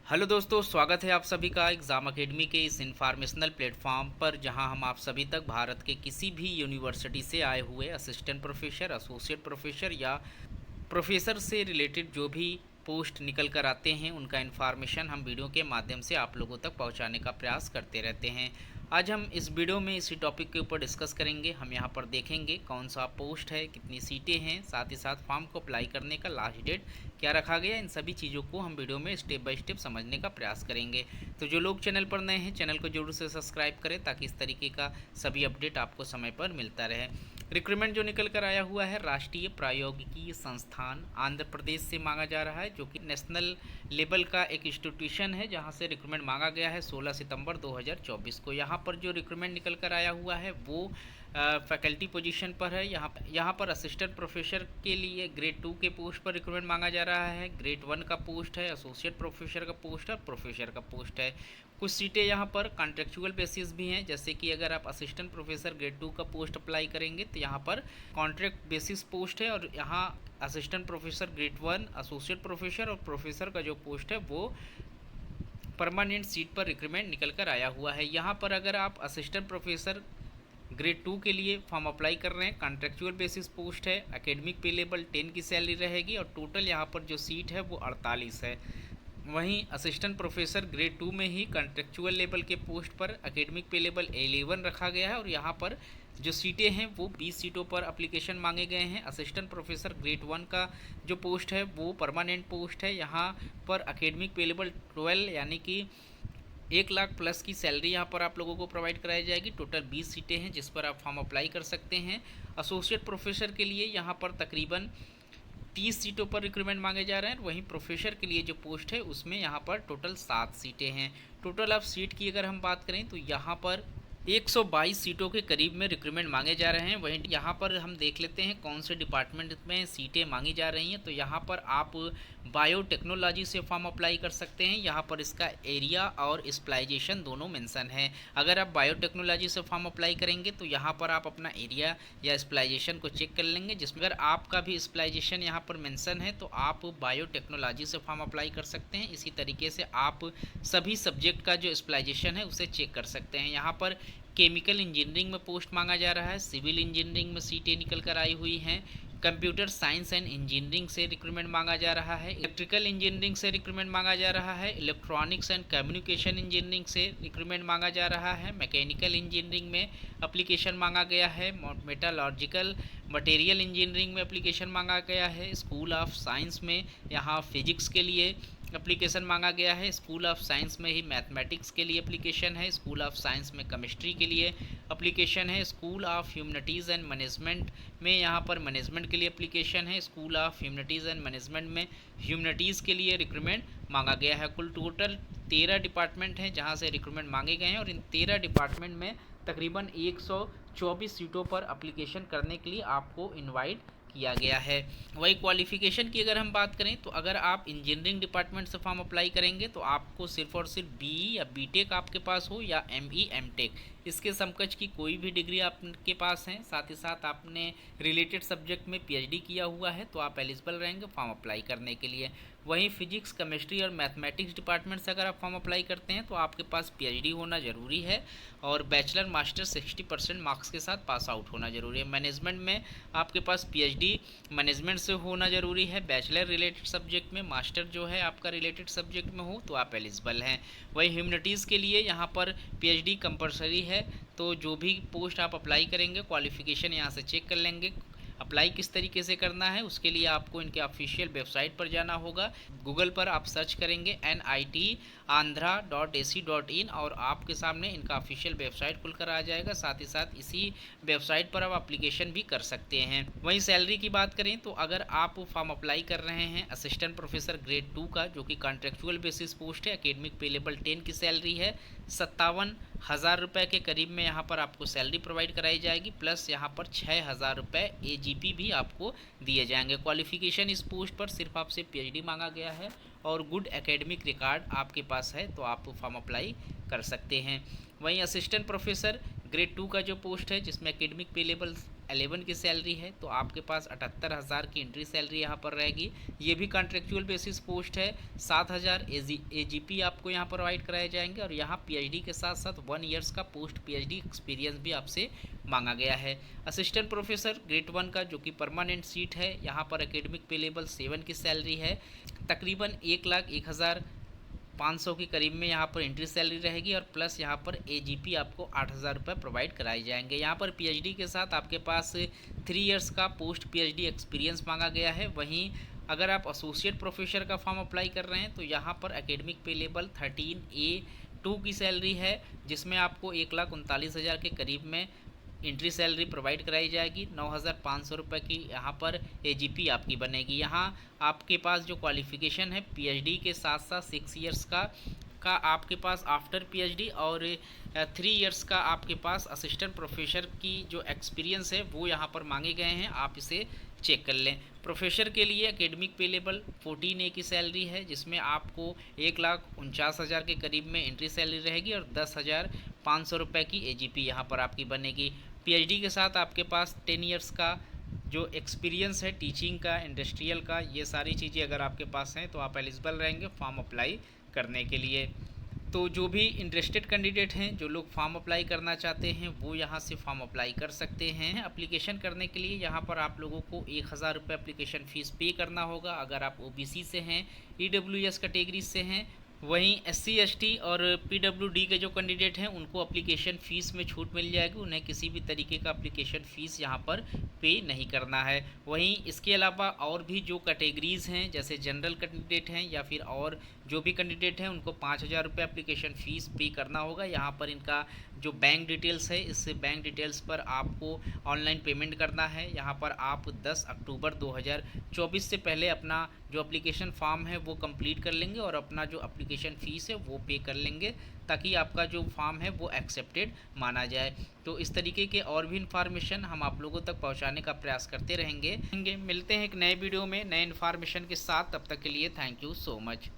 Hello दोस्तों, स्वागत है आप सभी का एग्ज़ाम अकेडमी के इस इन्फॉर्मेशनल प्लेटफॉर्म पर, जहां हम आप सभी तक भारत के किसी भी यूनिवर्सिटी से आए हुए असिस्टेंट प्रोफेसर, एसोसिएट प्रोफेसर या प्रोफेसर से रिलेटेड जो भी पोस्ट निकल कर आते हैं उनका इन्फॉर्मेशन हम वीडियो के माध्यम से आप लोगों तक पहुंचाने का प्रयास करते रहते हैं। आज हम इस वीडियो में इसी टॉपिक के ऊपर डिस्कस करेंगे। हम यहां पर देखेंगे कौन सा पोस्ट है, कितनी सीटें हैं, साथ ही साथ फॉर्म को अप्लाई करने का लास्ट डेट क्या रखा गया। इन सभी चीज़ों को हम वीडियो में स्टेप बाय स्टेप समझने का प्रयास करेंगे। तो जो लोग चैनल पर नए हैं, चैनल को जरूर से सब्सक्राइब करें ताकि इस तरीके का सभी अपडेट आपको समय पर मिलता रहे। रिक्रूटमेंट जो निकल कर आया हुआ है, राष्ट्रीय प्रौद्योगिकी संस्थान आंध्र प्रदेश से मांगा जा रहा है, जो कि नेशनल लेवल का एक इंस्टीट्यूशन है जहां से रिक्रूटमेंट मांगा गया है 16 सितंबर 2024 को। यहां पर जो रिक्रूटमेंट निकल कर आया हुआ है वो फैकल्टी पोजीशन पर है। यहाँ पर असिस्टेंट प्रोफेसर के लिए ग्रेड 2 के पोस्ट पर रिक्रूटमेंट मांगा जा रहा है। ग्रेड 1 का पोस्ट है, एसोसिएट प्रोफेसर का पोस्ट है, प्रोफेसर का पोस्ट है। कुछ सीटें यहाँ पर कॉन्ट्रेक्चुअल बेसिस भी हैं, जैसे कि अगर आप असिस्टेंट प्रोफेसर ग्रेड 2 का पोस्ट अप्लाई करेंगे तो यहाँ पर कॉन्ट्रैक्ट बेसिस पोस्ट है, और यहाँ assistant professor grade 1, associate professor और प्रोफेसर का जो पोस्ट है वो परमानेंट सीट पर रिक्रूटमेंट निकल कर आया हुआ है। यहाँ पर अगर आप असिस्टेंट प्रोफेसर ग्रेड 2 के लिए फॉर्म अप्लाई कर रहे हैं, कॉन्ट्रेक्चुअल बेसिस पोस्ट है, एकेडमिक पे लेवल 10 की सैलरी रहेगी और टोटल यहाँ पर जो सीट है वो 48 है। वहीं असिस्टेंट प्रोफेसर ग्रेड 2 में ही कॉन्ट्रेक्चुअल लेवल के पोस्ट पर एकेडमिक पे लेवल 11 रखा गया है, और यहाँ पर जो सीटें हैं वो 20 सीटों पर एप्लीकेशन मांगे गए हैं। असिस्टेंट प्रोफेसर ग्रेड 1 का जो पोस्ट है वो परमानेंट पोस्ट है। यहाँ पर एकेडमिक पे लेवल 12 यानी कि 1 लाख प्लस की सैलरी यहाँ पर आप लोगों को प्रोवाइड कराई जाएगी। टोटल 20 सीटें हैं जिस पर आप फॉर्म अप्लाई कर सकते हैं। एसोसिएट प्रोफेसर के लिए यहाँ पर तकरीबन 30 सीटों पर रिक्रूटमेंट मांगे जा रहे हैं। वहीं प्रोफेसर के लिए जो पोस्ट है उसमें यहाँ पर टोटल 7 सीटें हैं। टोटल ऑफ सीट की अगर हम बात करें तो यहाँ पर 122 सीटों के करीब में रिक्रूटमेंट मांगे जा रहे हैं। वहीं यहाँ पर हम देख लेते हैं कौन से डिपार्टमेंट में सीटें मांगी जा रही हैं। तो यहाँ पर आप बायोटेक्नोलॉजी से फॉर्म अप्लाई कर सकते हैं। यहाँ पर इसका एरिया और स्पेशलाइजेशन दोनों मेंशन है। अगर आप बायोटेक्नोलॉजी से फॉर्म अप्लाई करेंगे तो यहाँ पर आप अपना एरिया या स्पेशलाइजेशन को चेक कर लेंगे, जिसमें अगर आपका भी स्पेशलाइजेशन यहाँ पर मेंशन है तो आप बायोटेक्नोलॉजी से फॉर्म अप्लाई कर सकते हैं। इसी तरीके से आप सभी सब्जेक्ट का जो स्पेशलाइजेशन है उसे चेक कर सकते हैं। यहाँ पर केमिकल इंजीनियरिंग में पोस्ट मांगा जा रहा है, सिविल इंजीनियरिंग में सीटें निकल कर आई हुई हैं, कंप्यूटर साइंस एंड इंजीनियरिंग से रिक्रूटमेंट मांगा जा रहा है, इलेक्ट्रिकल इंजीनियरिंग से रिक्रूटमेंट मांगा जा रहा है, इलेक्ट्रॉनिक्स एंड कम्युनिकेशन इंजीनियरिंग से रिक्रूटमेंट मांगा जा रहा है, मैकेनिकल इंजीनियरिंग में एप्लीकेशन मांगा गया है, मेटालॉजिकल मटेरियल इंजीनियरिंग में एप्लीकेशन मांगा गया है, स्कूल ऑफ साइंस में यहाँ फिजिक्स के लिए एप्लीकेशन मांगा गया है, स्कूल ऑफ साइंस में ही मैथमेटिक्स के लिए एप्लीकेशन है, स्कूल ऑफ साइंस में केमिस्ट्री के लिए एप्लीकेशन है, school of humanities and management में यहाँ पर मैनेजमेंट के लिए एप्लीकेशन है, school of humanities and management में ह्यूमनिटीज़ के लिए रिक्रूटमेंट मांगा गया है। कुल टोटल 13 डिपार्टमेंट हैं जहाँ से रिक्रूटमेंट मांगे गए हैं, और इन 13 डिपार्टमेंट में तकरीबन 124 सीटों पर एप्लीकेशन करने के लिए आपको इनवाइट किया गया है। वही क्वालिफिकेशन की अगर हम बात करें तो अगर आप इंजीनियरिंग डिपार्टमेंट से फॉर्म अप्लाई करेंगे तो आपको सिर्फ और सिर्फ BE या BTech आपके पास हो या ME MTech, इसके समकक्ष की कोई भी डिग्री आपके पास है, साथ ही साथ आपने रिलेटेड सब्जेक्ट में PhD किया हुआ है तो आप एलिजिबल रहेंगे फॉर्म अप्लाई करने के लिए। वहीं फिजिक्स, केमिस्ट्री और मैथमेटिक्स डिपार्टमेंट से अगर आप फॉर्म अप्लाई करते हैं तो आपके पास PhD होना ज़रूरी है, और बैचलर मास्टर 60% मार्क्स के साथ पास आउट होना ज़रूरी है। मैनेजमेंट में आपके पास PhD मैनेजमेंट से होना ज़रूरी है। बैचलर रिलेटेड सब्जेक्ट में, मास्टर जो है आपका रिलेटेड सब्जेक्ट में हो तो आप एलिजिबल हैं। वही ह्यूमनिटीज़ के लिए यहाँ पर PhD कंपलसरी है। तो जो भी पोस्ट आप अप्लाई करेंगे क्वालिफिकेशन यहाँ से चेक कर लेंगे। अप्लाई किस तरीके से करना है उसके लिए आपको इनके ऑफिशियल वेबसाइट पर जाना होगा। गूगल पर आप सर्च करेंगे nitandhra.ac.in और आपके सामने इनका ऑफिशियल वेबसाइट खुलकर आ जाएगा। साथ ही साथ इसी वेबसाइट पर आप एप्लीकेशन भी कर सकते हैं। वहीं सैलरी की बात करें तो अगर आप फॉर्म अप्लाई कर रहे हैं असिस्टेंट प्रोफेसर ग्रेड 2 का, जो कि कॉन्ट्रेक्चुअल बेसिस पोस्ट है, एकेडमिक पे लेवल 10 की सैलरी है, 57,000 रुपये के करीब में यहाँ पर आपको सैलरी प्रोवाइड कराई जाएगी, प्लस यहाँ पर 6,000 रुपये AGP भी आपको दिए जाएंगे। क्वालिफिकेशन इस पोस्ट पर सिर्फ आपसे PhD मांगा गया है और गुड एकेडमिक रिकॉर्ड आपके पास है तो आप फॉर्म अप्लाई कर सकते हैं। वहीं असिस्टेंट प्रोफेसर ग्रेड 2 का जो पोस्ट है जिसमें एकेडमिक पे लेवल 11 की सैलरी है, तो आपके पास 78,000 की एंट्री सैलरी यहाँ पर रहेगी। ये भी कॉन्ट्रेक्चुअल बेसिस पोस्ट है। 7,000 AGP आपको यहाँ प्रोवाइड कराए जाएंगे और यहाँ PhD के साथ साथ 1 ईयर्स का पोस्ट PhD एक्सपीरियंस भी आपसे मांगा गया है। असिस्टेंट प्रोफेसर ग्रेड 1 का जो कि परमानेंट सीट है, यहाँ पर एकेडमिक पे लेवल 7 की सैलरी है। तकरीबन 1,01,500 के करीब में यहाँ पर एंट्री सैलरी रहेगी और प्लस यहाँ पर AGP आपको 8,000 रुपये प्रोवाइड कराए जाएंगे। यहाँ पर PhD के साथ आपके पास 3 ईयर्स का पोस्ट PhD एक्सपीरियंस मांगा गया है। वहीं अगर आप एसोसिएट प्रोफेसर का फॉर्म अप्लाई कर रहे हैं तो यहाँ पर एकेडमिक पे लेवल 13A2 की सैलरी है, जिसमें आपको 1,39,000 के करीब में एंट्री सैलरी प्रोवाइड कराई जाएगी। 9,500 रुपये की यहाँ पर AGP आपकी बनेगी। यहाँ आपके पास जो क्वालिफ़िकेशन है PhD के साथ साथ 6 ईयर्स का आपके पास आफ्टर PhD और 3 ईयर्स का आपके पास असिस्टेंट प्रोफेसर की जो एक्सपीरियंस है वो यहाँ पर मांगे गए हैं, आप इसे चेक कर लें। प्रोफेसर के लिए एकेडमिक पे लेवल 14A की सैलरी है, जिसमें आपको 1,49,000 के करीब में एंट्री सैलरी रहेगी और 10,500 रुपये की AGP यहाँ पर आपकी बनेगी। PhD के साथ आपके पास 10 ईयर्स का जो एक्सपीरियंस है टीचिंग का, इंडस्ट्रियल का, ये सारी चीज़ें अगर आपके पास हैं तो आप एलिजिबल रहेंगे फॉर्म अप्लाई करने के लिए। तो जो भी इंटरेस्टेड कैंडिडेट हैं, जो लोग फॉर्म अप्लाई करना चाहते हैं, वो यहाँ से फॉर्म अप्लाई कर सकते हैं। एप्लीकेशन करने के लिए यहाँ पर आप लोगों को 1,000 रुपये एप्लीकेशन फ़ीस पे करना होगा अगर आप OBC से हैं, EWS कैटेगरी से हैं। वहीं SC ST और PWD के जो कैंडिडेट हैं उनको एप्लीकेशन फ़ीस में छूट मिल जाएगी, उन्हें किसी भी तरीके का एप्लीकेशन फ़ीस यहाँ पर पे नहीं करना है। वहीं इसके अलावा और भी जो कैटेगरीज़ हैं, जैसे जनरल कैंडिडेट हैं या फिर और जो भी कैंडिडेट हैं, उनको 5,000 रुपये एप्लीकेशन फ़ीस पे करना होगा। यहाँ पर इनका जो बैंक डिटेल्स है, इस बैंक डिटेल्स पर आपको ऑनलाइन पेमेंट करना है। यहाँ पर आप 10 अक्टूबर 2024 से पहले अपना जो एप्लीकेशन फॉर्म है वो कंप्लीट कर लेंगे और अपना जो एप्लीकेशन फ़ीस है वो पे कर लेंगे, ताकि आपका जो फॉर्म है वो एक्सेप्टेड माना जाए। तो इस तरीके के और भी इन्फॉर्मेशन हम आप लोगों तक पहुंचाने का प्रयास करते रहेंगे। मिलते हैं एक नए वीडियो में नए इन्फॉर्मेशन के साथ, तब तक के लिए थैंक यू सो मच।